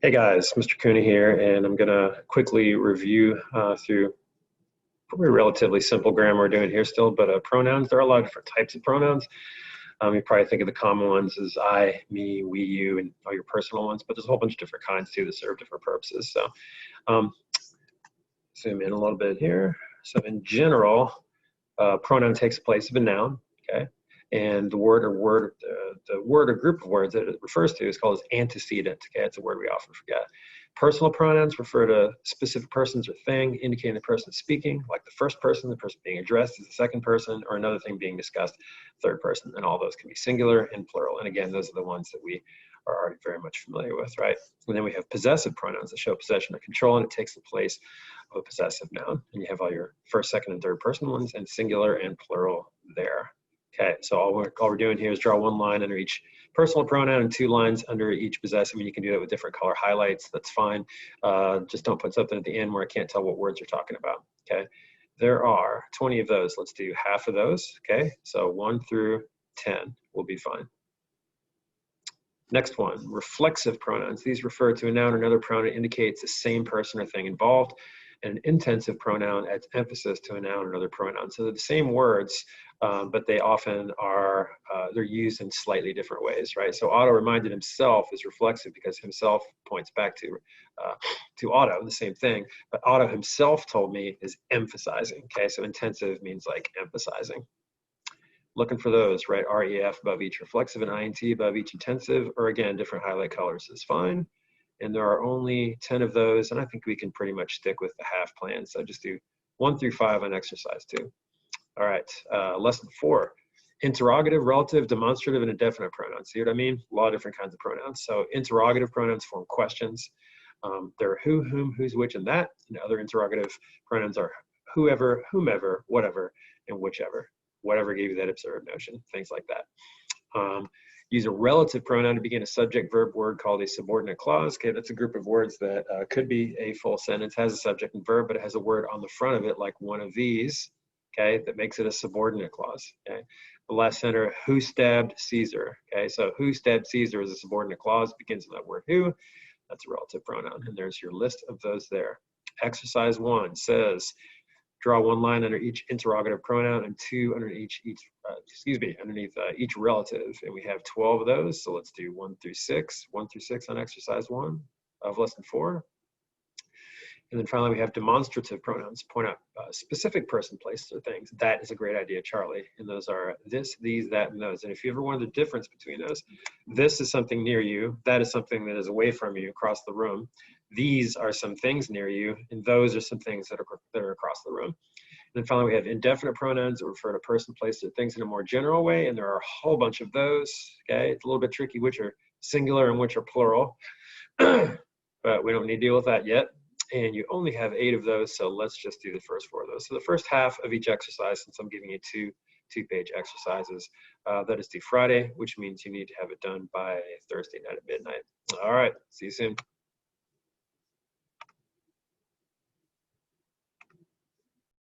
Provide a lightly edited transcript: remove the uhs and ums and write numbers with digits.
Hey guys, Mr. Cooney here, and I'm gonna quickly review through probably relatively simple grammar we're doing here still, but pronouns. There are a lot of different types of pronouns. You probably think of the common ones as I, me, we, you, and all your personal ones, but there's a whole bunch of different kinds too that serve different purposes. So um, zoom in a little bit here. So in general, pronoun takes the place of a noun, okay? And the word or group of words that it refers to is called as antecedent, okay? It's a word we often forget. Personal pronouns refer to specific persons or thing, indicating the person speaking, like the first person, the person being addressed is the second person, or another thing being discussed, third person, and all those can be singular and plural. And again, those are the ones that we are already very much familiar with, right? And then we have possessive pronouns that show possession or control, and it takes the place of a possessive noun. And you have all your first, second, and third person ones, and singular and plural there. Okay, so all we're doing here is draw one line under each personal pronoun and two lines under each possessive. And you can do that with different color highlights. That's fine. Just don't put something at the end where I can't tell what words you're talking about. Okay, there are 20 of those. Let's do half of those. Okay, so 1 through 10 will be fine. Next one, reflexive pronouns. These refer to a noun or another pronoun that indicates the same person or thing involved. And an intensive pronoun adds emphasis to a noun or another pronoun. So they're the same words, but they often are, they're used in slightly different ways, right? So Otto reminded himself is reflexive because himself points back to Otto, the same thing. But Otto himself told me is emphasizing, okay? So intensive means like emphasizing. Looking for those, right? REF above each reflexive and INT above each intensive, or again, different highlight colors is fine. And there are only 10 of those, and I think we can pretty much stick with the half plan. So just do 1 through 5 on exercise 2. All right, lesson 4. Interrogative, relative, demonstrative, and indefinite pronouns. See what I mean? A lot of different kinds of pronouns. So interrogative pronouns form questions. There are who, whom, who's, which, and that. And other interrogative pronouns are whoever, whomever, whatever, and whichever. Whatever gave you that absurd notion, things like that. Use a relative pronoun to begin a subject-verb word called a subordinate clause. Okay, that's a group of words that could be a full sentence, has a subject and verb, but it has a word on the front of it, like one of these, okay, that makes it a subordinate clause, okay? The last center, who stabbed Caesar, okay? So who stabbed Caesar is a subordinate clause, begins with that word who, that's a relative pronoun, and there's your list of those there. Exercise 1 says, draw one line under each interrogative pronoun and two underneath each relative. And we have 12 of those. So let's do 1 through 6. 1 through 6 on exercise 1 of lesson 4. And then finally, we have demonstrative pronouns. Point out specific person, places, or things. That is a great idea, Charlie. And those are this, these, that, and those. And if you ever wonder the difference between those, this is something near you. That is something that is away from you across the room. These are some things near you, and those are some things that are across the room. And then finally, we have indefinite pronouns that refer to person, place, or things in a more general way, and there are a whole bunch of those. Okay, it's a little bit tricky which are singular and which are plural, but we don't need to deal with that yet. And you only have 8 of those, so let's just do the first 4 of those. So the first half of each exercise, since I'm giving you two-page exercises, that is due Friday, which means you need to have it done by Thursday night at midnight. All right, see you soon.